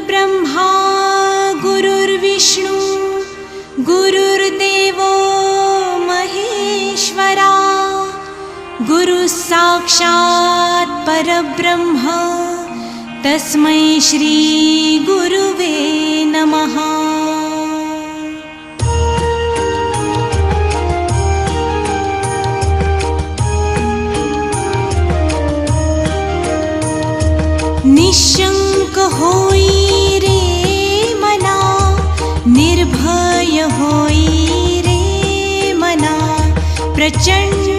गुरुर्ब्रह्मा गुरुर्विष्णु गुरुर्देवो महेश्वरा गुरुः साक्षात् परब्रह्म तस्मै श्री गुरुवे नमः। निशंक होई रे मना, निर्भय होई रे मना, प्रचंड